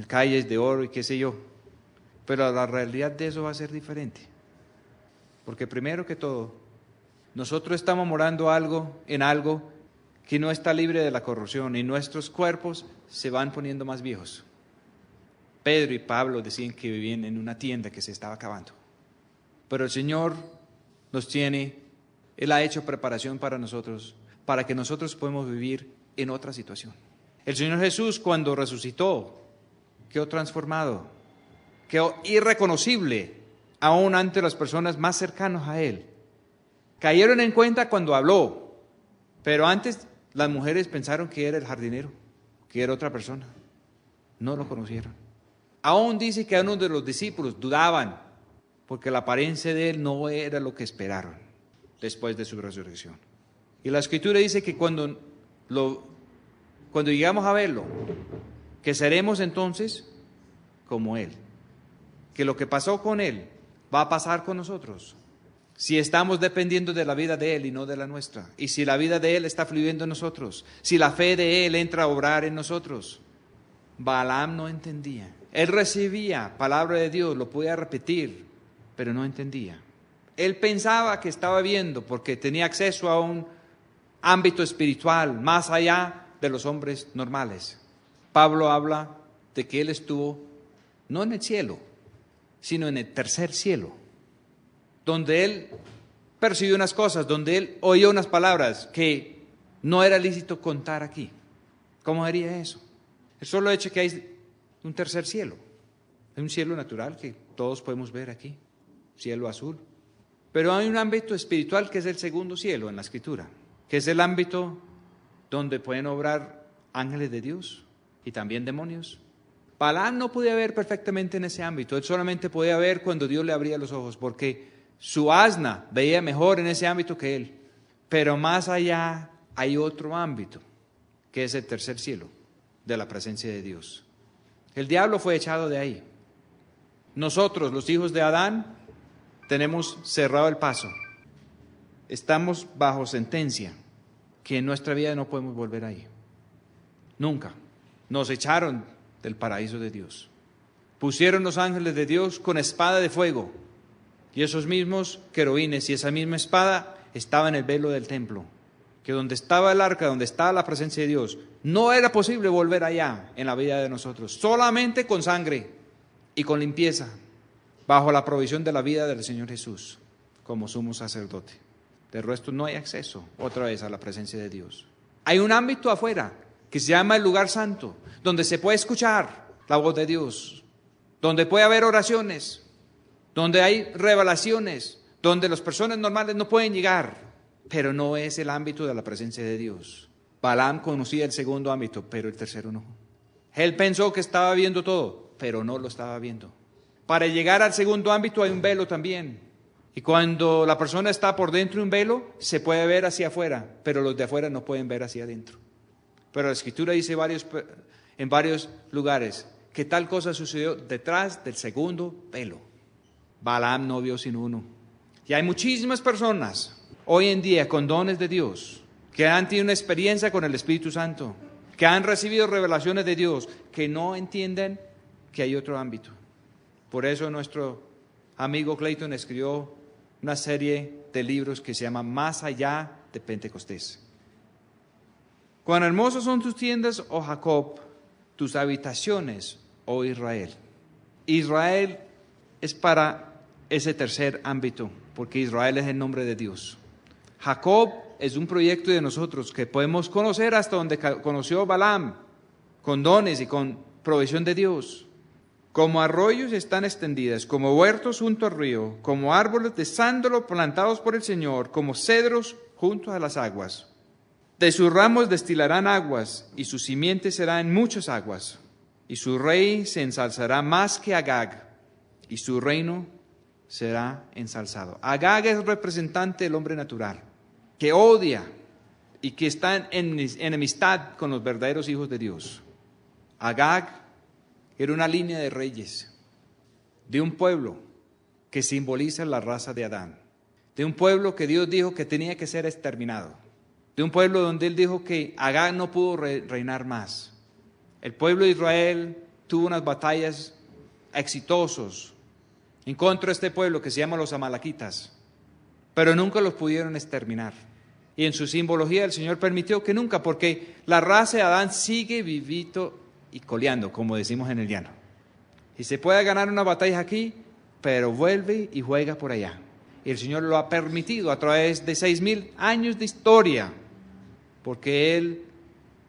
calles de oro y qué sé yo. Pero la realidad de eso va a ser diferente. Porque primero que todo, nosotros estamos morando en algo que no está libre de la corrupción y nuestros cuerpos se van poniendo más viejos. Pedro y Pablo decían que vivían en una tienda que se estaba acabando. Pero el Señor Él ha hecho preparación para nosotros, para que nosotros podamos vivir en otra situación. El Señor Jesús, cuando resucitó, quedó transformado, quedó irreconocible aún ante las personas más cercanas a Él. Cayeron en cuenta cuando habló, pero antes las mujeres pensaron que era el jardinero, que era otra persona. No lo conocieron. Aún dice que algunos de los discípulos dudaban, porque la apariencia de Él no era lo que esperaron después de su resurrección. Y la Escritura dice que cuando llegamos a verlo, que seremos entonces como Él. Que lo que pasó con Él va a pasar con nosotros. Si estamos dependiendo de la vida de Él y no de la nuestra. Y si la vida de Él está fluyendo en nosotros. Si la fe de Él entra a obrar en nosotros. Balaam no entendía. Él recibía palabra de Dios, lo podía repetir, pero no entendía. Él pensaba que estaba viendo porque tenía acceso a un ámbito espiritual más allá de los hombres normales. Pablo habla de que él estuvo no en el cielo, sino en el tercer cielo, donde él percibió unas cosas, donde él oyó unas palabras que no era lícito contar aquí. ¿Cómo haría eso? El solo hecho que hay un tercer cielo, es un cielo natural que todos podemos ver aquí, cielo azul. Pero hay un ámbito espiritual que es el segundo cielo en la Escritura, que es el ámbito donde pueden obrar ángeles de Dios y también demonios. Balaam no podía ver perfectamente en ese ámbito, él solamente podía ver cuando Dios le abría los ojos, porque su asna veía mejor en ese ámbito que él. Pero más allá hay otro ámbito, que es el tercer cielo de la presencia de Dios. El diablo fue echado de ahí. Nosotros, los hijos de Adán, tenemos cerrado el paso. Estamos bajo sentencia, que en nuestra vida no podemos volver ahí. Nunca. Nos echaron del paraíso de Dios. pusieron los ángeles de Dios con espada de fuego. Y esos mismos querubines y esa misma espada estaba en el velo del templo. Que donde estaba el arca, donde estaba la presencia de Dios, no era posible volver allá en la vida de nosotros. Solamente con sangre y con limpieza, bajo la provisión de la vida del Señor Jesús, como sumo sacerdote. De resto no hay acceso otra vez a la presencia de Dios. Hay un ámbito afuera que se llama el lugar santo, donde se puede escuchar la voz de Dios, donde puede haber oraciones, donde hay revelaciones, donde las personas normales no pueden llegar, pero no es el ámbito de la presencia de Dios. Balaam conocía el segundo ámbito, pero el tercero no. Él pensó que estaba viendo todo, pero no lo estaba viendo. Para llegar al segundo ámbito hay un velo también. Y cuando la persona está por dentro de un velo, se puede ver hacia afuera, pero los de afuera no pueden ver hacia adentro. Pero la Escritura dice en varios lugares que tal cosa sucedió detrás del segundo velo. Balaam no vio sino uno. Y hay muchísimas personas hoy en día con dones de Dios, que han tenido una experiencia con el Espíritu Santo, que han recibido revelaciones de Dios, que no entienden que hay otro ámbito. Por eso nuestro amigo Clayton escribió una serie de libros que se llama Más allá de Pentecostés. Cuán hermosas son tus tiendas, oh Jacob, tus habitaciones, oh Israel. Israel es para ese tercer ámbito, porque Israel es el nombre de Dios. Jacob es un proyecto de nosotros que podemos conocer hasta donde conoció Balaam, con dones y con provisión de Dios. Como arroyos están extendidas, como huertos junto al río, como árboles de sándalo plantados por el Señor, como cedros junto a las aguas. De sus ramos destilarán aguas, y su simiente será en muchas aguas. Y su rey se ensalzará más que Agag, y su reino será ensalzado. Agag es representante del hombre natural, que odia y que está en enemistad con los verdaderos hijos de Dios. Agag era una línea de reyes, de un pueblo que simboliza la raza de Adán, de un pueblo que Dios dijo que tenía que ser exterminado, de un pueblo donde Él dijo que Agag no pudo reinar más. El pueblo de Israel tuvo unas batallas exitosas en contra de este pueblo que se llama los amalequitas, pero nunca los pudieron exterminar. Y en su simbología el Señor permitió que nunca, porque la raza de Adán sigue vivito y coleando, como decimos en el llano. Y se puede ganar una batalla aquí, pero vuelve y juega por allá. Y el Señor lo ha permitido a través de 6,000 años de historia, porque Él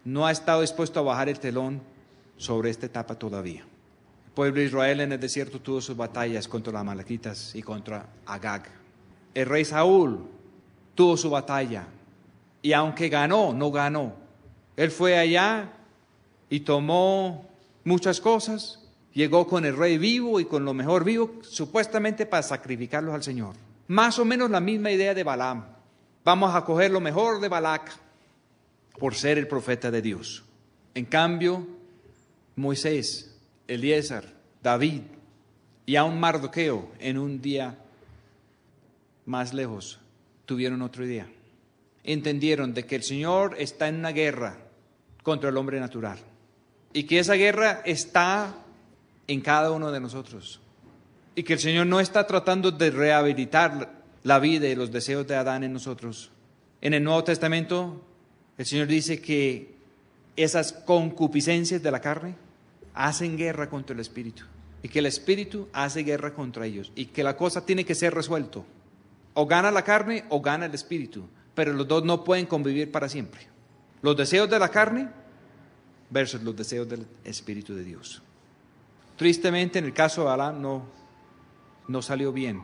no ha estado dispuesto a bajar el telón sobre esta etapa todavía. El pueblo de Israel en el desierto tuvo sus batallas contra los amalequitas y contra Agag. El rey Saúl tuvo su batalla, y aunque ganó, no ganó. Él fue allá y tomó muchas cosas, llegó con el rey vivo y con lo mejor vivo, supuestamente para sacrificarlos al Señor. Más o menos la misma idea de Balaam. Vamos a coger lo mejor de Balac por ser el profeta de Dios. En cambio, Moisés, Eliezer, David y aún Mardoqueo en un día más lejos tuvieron otra idea. Entendieron de que el Señor está en una guerra contra el hombre natural y que esa guerra está en cada uno de nosotros y que el Señor no está tratando de rehabilitar la vida y los deseos de Adán en nosotros. En el Nuevo Testamento el Señor dice que esas concupiscencias de la carne hacen guerra contra el Espíritu y que el Espíritu hace guerra contra ellos y que la cosa tiene que ser resuelto. O gana la carne o gana el Espíritu, pero los dos no pueden convivir para siempre. Los deseos de la carne versus los deseos del Espíritu de Dios. Tristemente, en el caso de Balaam no salió bien.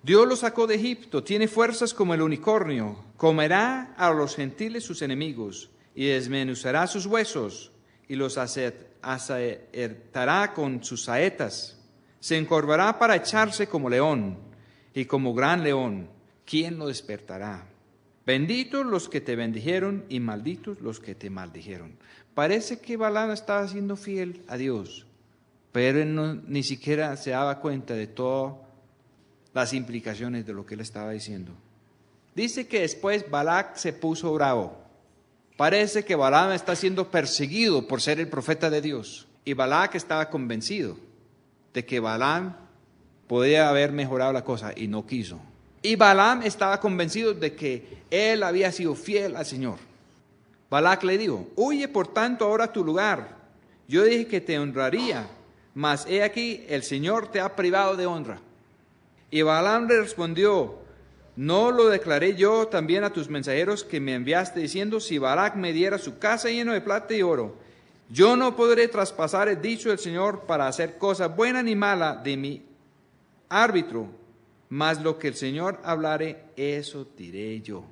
Dios lo sacó de Egipto, tiene fuerzas como el unicornio, comerá a los gentiles sus enemigos y desmenuzará sus huesos y los asaetará con sus saetas. Se encorvará para echarse como león y como gran león. ¿Quién lo despertará? Benditos los que te bendijeron y malditos los que te maldijeron. Parece que Balaam estaba siendo fiel a Dios, pero él ni siquiera se daba cuenta de todas las implicaciones de lo que él estaba diciendo. Dice que después Balac se puso bravo. Parece que Balaam está siendo perseguido por ser el profeta de Dios. Y Balac estaba convencido de que Balaam podía haber mejorado la cosa y no quiso. Y Balaam estaba convencido de que él había sido fiel al Señor. Balac le dijo: huye por tanto ahora a tu lugar. Yo dije que te honraría, mas he aquí el Señor te ha privado de honra. Y Balaam le respondió: ¿no lo declaré yo también a tus mensajeros que me enviaste, diciendo: si Balac me diera su casa llena de plata y oro, yo no podré traspasar el dicho del Señor para hacer cosa buena ni mala de mi árbitro, mas lo que el Señor hablare, eso diré yo.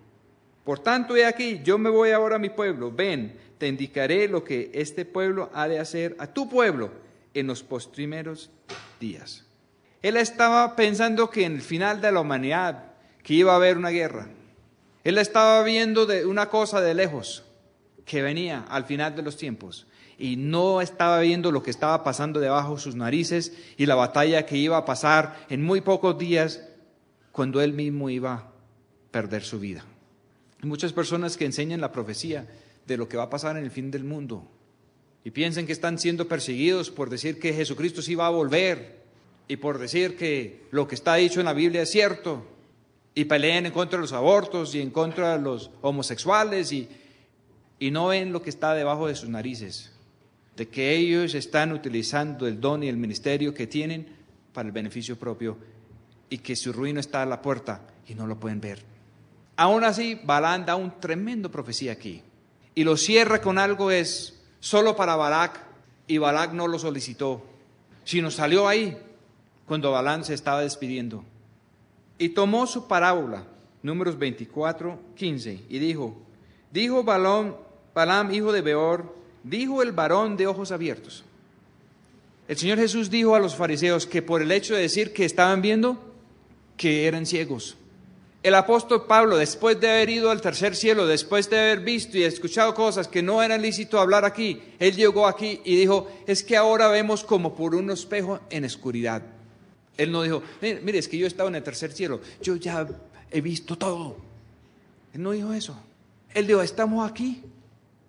Por tanto, he aquí, yo me voy ahora a mi pueblo. Ven, te indicaré lo que este pueblo ha de hacer a tu pueblo en los postrimeros días. Él estaba pensando que en el final de la humanidad, que iba a haber una guerra. Él estaba viendo de una cosa de lejos, que venía al final de los tiempos, y no estaba viendo lo que estaba pasando debajo de sus narices y la batalla que iba a pasar en muy pocos días, cuando él mismo iba a perder su vida. Hay muchas personas que enseñan la profecía de lo que va a pasar en el fin del mundo y piensan que están siendo perseguidos por decir que Jesucristo sí va a volver y por decir que lo que está dicho en la Biblia es cierto, y pelean en contra de los abortos y en contra de los homosexuales y no ven lo que está debajo de sus narices, de que ellos están utilizando el don y el ministerio que tienen para el beneficio propio y que su ruina está a la puerta y no lo pueden ver. Aún así, Balaam da un tremendo profecía aquí y lo cierra con algo es solo para Balac, y Balac no lo solicitó, sino salió ahí cuando Balaam se estaba despidiendo. Y tomó su parábola, Números 24:15, y dijo Balaam, hijo de Beor, dijo el varón de ojos abiertos. El Señor Jesús dijo a los fariseos que por el hecho de decir que estaban viendo, que eran ciegos. El apóstol Pablo, después de haber ido al tercer cielo, después de haber visto y escuchado cosas que no eran lícito hablar aquí, él llegó aquí y dijo: es que ahora vemos como por un espejo en oscuridad. Él no dijo: mire, es que yo he estado en el tercer cielo, yo ya he visto todo. Él no dijo eso. Él dijo: estamos aquí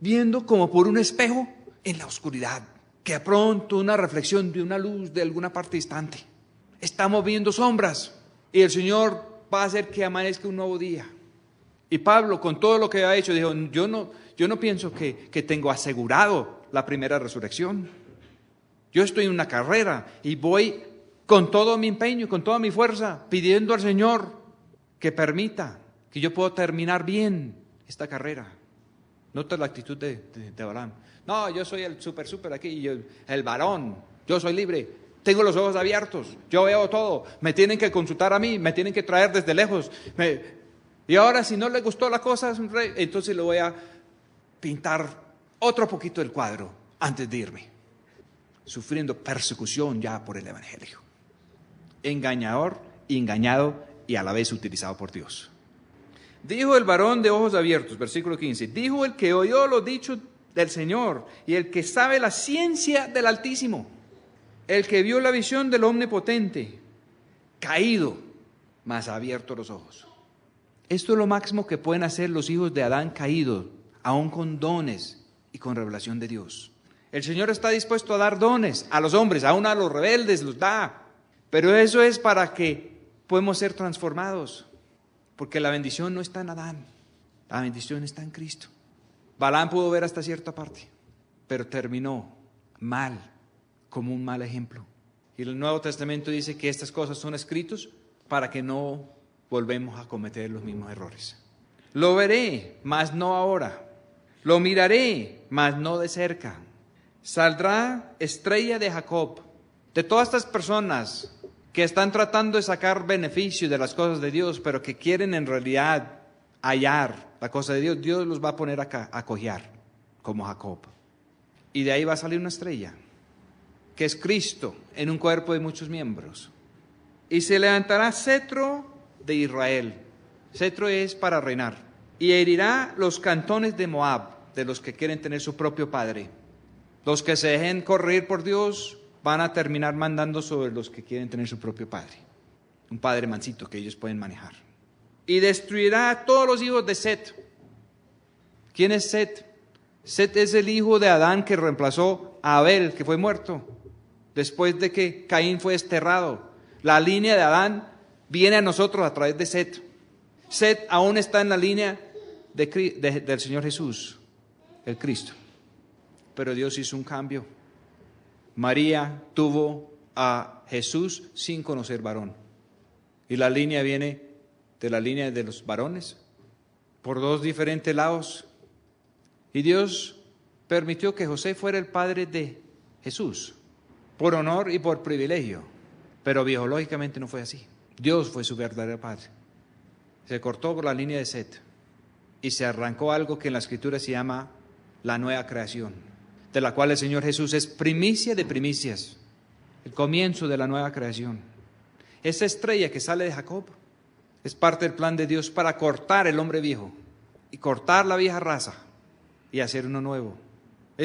viendo como por un espejo en la oscuridad, que a pronto una reflexión de una luz de alguna parte distante. Estamos viendo sombras y el Señor va a hacer que amanezca un nuevo día. Y Pablo, con todo lo que ha hecho, dijo: yo no pienso que tengo asegurado la primera resurrección. Yo estoy en una carrera y voy con todo mi empeño, con toda mi fuerza, pidiendo al Señor que permita que yo pueda terminar bien esta carrera. Nota la actitud de Balaam. No, yo soy el súper aquí, el varón, yo soy libre, tengo los ojos abiertos, yo veo todo, me tienen que consultar a mí, me tienen que traer desde lejos. Y ahora, si no le gustó la cosa, entonces le voy a pintar otro poquito del cuadro antes de irme. Sufriendo persecución ya por el Evangelio. Engañador, engañado y a la vez utilizado por Dios. Dijo el varón de ojos abiertos, versículo 15, dijo el que oyó los dichos del Señor y el que sabe la ciencia del Altísimo, el que vio la visión del Omnipotente, caído, mas abierto los ojos. Esto es lo máximo que pueden hacer los hijos de Adán caídos, aún con dones y con revelación de Dios. El Señor está dispuesto a dar dones a los hombres, aún a los rebeldes los da. Pero eso es para que podamos ser transformados. Porque la bendición no está en Adán, la bendición está en Cristo. Balaam pudo ver hasta cierta parte, pero terminó mal, como un mal ejemplo. Y el Nuevo Testamento dice que estas cosas son escritos para que no volvemos a cometer los mismos errores. Lo veré, mas no ahora. Lo miraré, mas no de cerca. Saldrá estrella de Jacob. De todas estas personas que están tratando de sacar beneficio de las cosas de Dios, pero que quieren en realidad hallar la cosa de Dios, Dios los va a poner a cojear, como Jacob. Y de ahí va a salir una estrella, que es Cristo, en un cuerpo de muchos miembros. Y se levantará cetro de Israel. Cetro es para reinar. Y herirá los cantones de Moab, de los que quieren tener su propio padre. Los que se dejen correr por Dios van a terminar mandando sobre los que quieren tener su propio padre. Un padre mansito que ellos pueden manejar. Y destruirá a todos los hijos de Set. ¿Quién es Set? Set es el hijo de Adán que reemplazó a Abel, que fue muerto, después de que Caín fue desterrado. La línea de Adán viene a nosotros a través de Set. Set aún está en la línea del Señor Jesús, el Cristo. Pero Dios hizo un cambio. María tuvo a Jesús sin conocer varón. Y la línea viene de la línea de los varones, por dos diferentes lados. Y Dios permitió que José fuera el padre de Jesús, por honor y por privilegio. Pero biológicamente no fue así. Dios fue su verdadero padre. Se cortó por la línea de Set y se arrancó algo que en la Escritura se llama la nueva creación, de la cual el Señor Jesús es primicia de primicias, el comienzo de la nueva creación. Esa estrella que sale de Jacob es parte del plan de Dios para cortar el hombre viejo y cortar la vieja raza y hacer uno nuevo.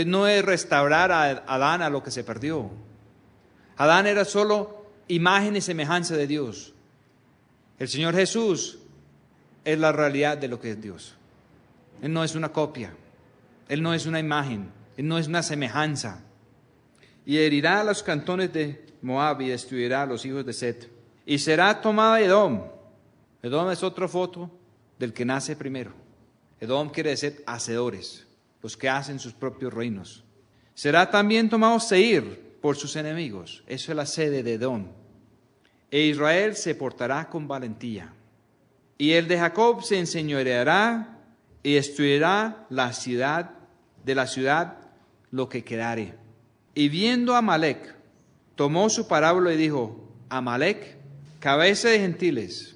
No es restaurar a Adán a lo que se perdió. Adán era solo imagen y semejanza de Dios. El Señor Jesús es la realidad de lo que es Dios. Él no es una copia, Él no es una imagen, Él no es una semejanza. Y herirá a los cantones de Moab y destruirá a los hijos de Set. Y será tomada Edom. Edom es otra foto del que nace primero. Edom quiere decir hacedores, los que hacen sus propios reinos. Será también tomado Seir por sus enemigos. Eso es la sede de Edom. E Israel se portará con valentía. Y el de Jacob se enseñoreará y destruirá la ciudad, de la ciudad lo que quedare. Y viendo a Amalec, tomó su parábola y dijo: Amalec, cabeza de gentiles,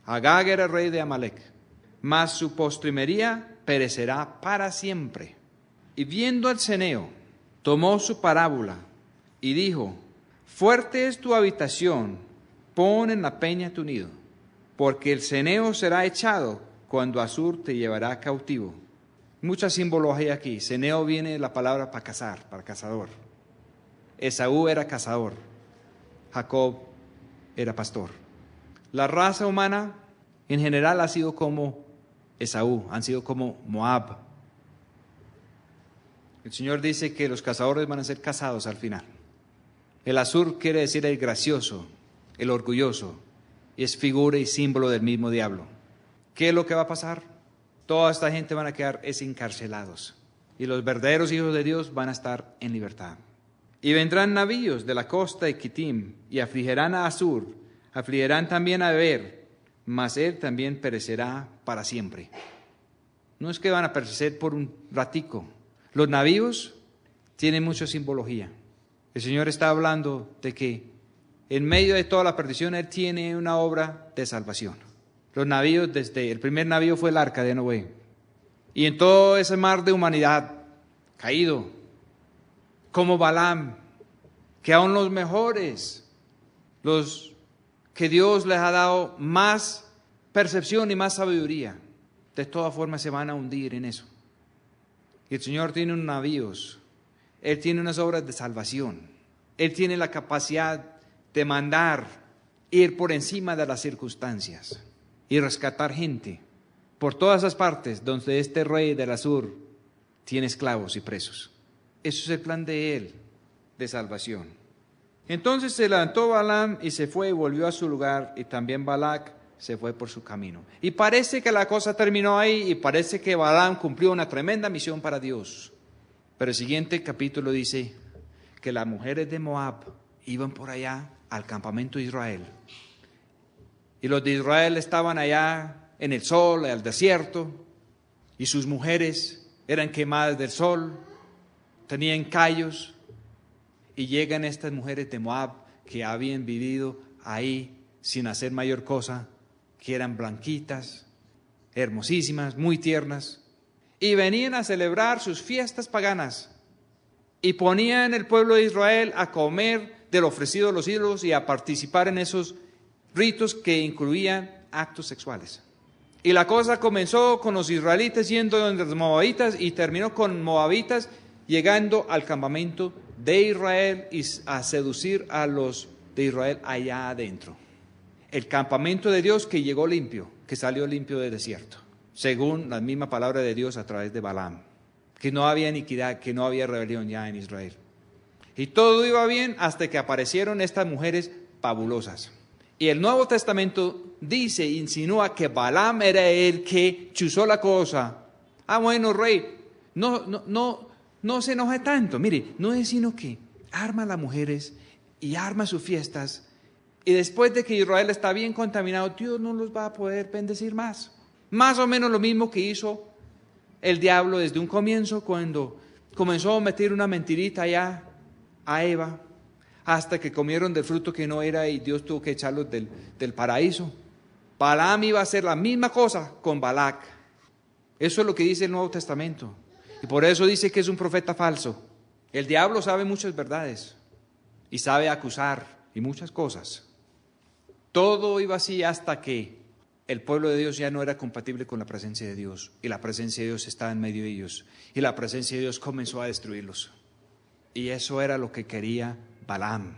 Agag era rey de Amalec, mas su postrimería perecerá para siempre. Y viendo al ceneo, tomó su parábola y dijo: fuerte es tu habitación, pon en la peña tu nido, porque el ceneo será echado cuando Asur te llevará cautivo. Mucha simbología aquí. Ceneo viene de la palabra para cazar, para cazador. Esaú era cazador, Jacob era pastor. La raza humana en general ha sido como Esaú, han sido como Moab. El Señor dice que los cazadores van a ser cazados al final. El Asur quiere decir el gracioso, el orgulloso, y es figura y símbolo del mismo diablo. ¿Qué es lo que va a pasar? Toda esta gente van a quedar encarcelados y los verdaderos hijos de Dios van a estar en libertad. Y vendrán navíos de la costa de Kitim y afligirán a Asur, afligirán también a Eber, mas él también perecerá para siempre. No es que van a perecer por un ratico. Los navíos tienen mucha simbología. El Señor está hablando de que en medio de toda la perdición Él tiene una obra de salvación. Los navíos, desde el primer navío fue el arca de Noé. Y en todo ese mar de humanidad caído, como Balaam, que aún los mejores, los que Dios les ha dado más percepción y más sabiduría, de todas formas se van a hundir en eso. Y el Señor tiene unos navíos, Él tiene unas obras de salvación, Él tiene la capacidad de mandar, ir por encima de las circunstancias y rescatar gente por todas esas partes donde este rey del Asur tiene esclavos y presos. Eso es el plan de Él, de salvación. Entonces se levantó Balaam y se fue y volvió a su lugar, y también Balac se fue por su camino. Y parece que la cosa terminó ahí, y parece que Balaam cumplió una tremenda misión para Dios. Pero el siguiente capítulo dice que las mujeres de Moab iban por allá al campamento de Israel. Y los de Israel estaban allá en el sol, en el desierto, y sus mujeres eran quemadas del sol, tenían callos, y llegan estas mujeres de Moab que habían vivido ahí sin hacer mayor cosa, que eran blanquitas, hermosísimas, muy tiernas, y venían a celebrar sus fiestas paganas, y ponían el pueblo de Israel a comer del ofrecido de los ídolos y a participar en esos ritos que incluían actos sexuales. Y la cosa comenzó con los israelitas yendo donde los moabitas y terminó con moabitas llegando al campamento de Israel y a seducir a los de Israel allá adentro. El campamento de Dios que llegó limpio, que salió limpio del desierto, según la misma palabra de Dios a través de Balaam, que no había iniquidad, que no había rebelión ya en Israel. Y todo iba bien hasta que aparecieron estas mujeres fabulosas. Y el Nuevo Testamento dice, insinúa que Balaam era el que chuzó la cosa. Ah, bueno, rey, no se enoje tanto. Mire, no es sino que arma a las mujeres y arma sus fiestas. Y después de que Israel está bien contaminado, Dios no los va a poder bendecir más. Más o menos lo mismo que hizo el diablo desde un comienzo cuando comenzó a meter una mentirita allá a Eva, hasta que comieron del fruto que no era y Dios tuvo que echarlos del paraíso. Balaam iba a hacer la misma cosa con Balac. Eso es lo que dice el Nuevo Testamento. Y por eso dice que es un profeta falso. El diablo sabe muchas verdades y sabe acusar y muchas cosas. Todo iba así hasta que el pueblo de Dios ya no era compatible con la presencia de Dios. Y la presencia de Dios estaba en medio de ellos. Y la presencia de Dios comenzó a destruirlos. Y eso era lo que quería Balaam.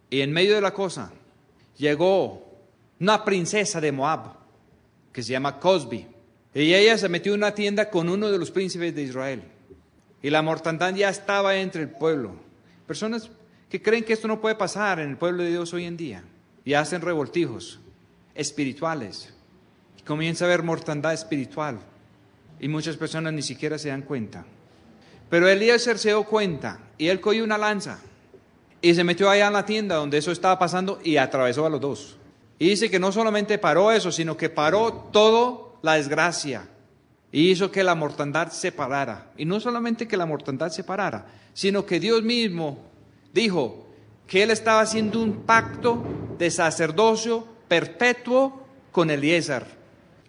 Y en medio de la cosa llegó una princesa de Moab que se llama Cosbi. Y ella se metió en una tienda con uno de los príncipes de Israel. Y la mortandad ya estaba entre el pueblo. Personas que creen que esto no puede pasar en el pueblo de Dios hoy en día. Y hacen revoltijos espirituales. Y comienza a haber mortandad espiritual. Y muchas personas ni siquiera se dan cuenta. Pero Eliezer se dio cuenta y él cogió una lanza y se metió allá en la tienda donde eso estaba pasando y atravesó a los dos. Y dice que no solamente paró eso, sino que paró toda la desgracia y hizo que la mortandad se parara. Y no solamente que la mortandad se parara, sino que Dios mismo dijo que él estaba haciendo un pacto de sacerdocio perpetuo con Eliezer.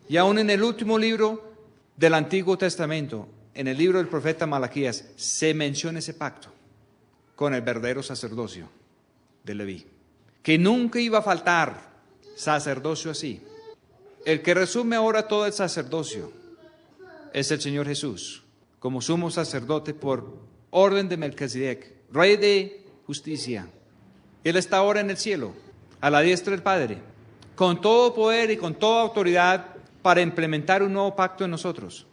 Y aún en el último libro del Antiguo Testamento, en el libro del profeta Malaquías, se menciona ese pacto con el verdadero sacerdocio de Leví, que nunca iba a faltar sacerdocio así. El que resume ahora todo el sacerdocio es el Señor Jesús, como sumo sacerdote por orden de Melquisedec, rey de justicia. Él está ahora en el cielo, a la diestra del Padre, con todo poder y con toda autoridad para implementar un nuevo pacto en nosotros,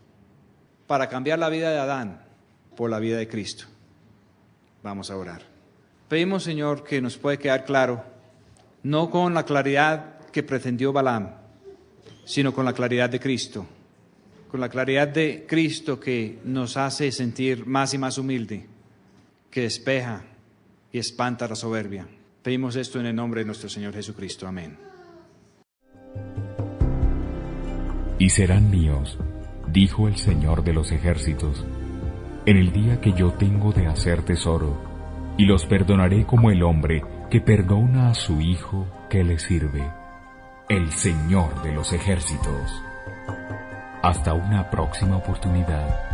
para cambiar la vida de Adán por la vida de Cristo. Vamos a orar. Pedimos, Señor, que nos puede quedar claro, no con la claridad que pretendió Balaam, sino con la claridad de Cristo. Con la claridad de Cristo que nos hace sentir más y más humilde, que despeja y espanta la soberbia. Pedimos esto en el nombre de nuestro Señor Jesucristo. Amén. Y serán míos, dijo el Señor de los ejércitos, en el día que yo tengo de hacer tesoro, y los perdonaré como el hombre que perdona a su hijo que le sirve, el Señor de los ejércitos. Hasta una próxima oportunidad.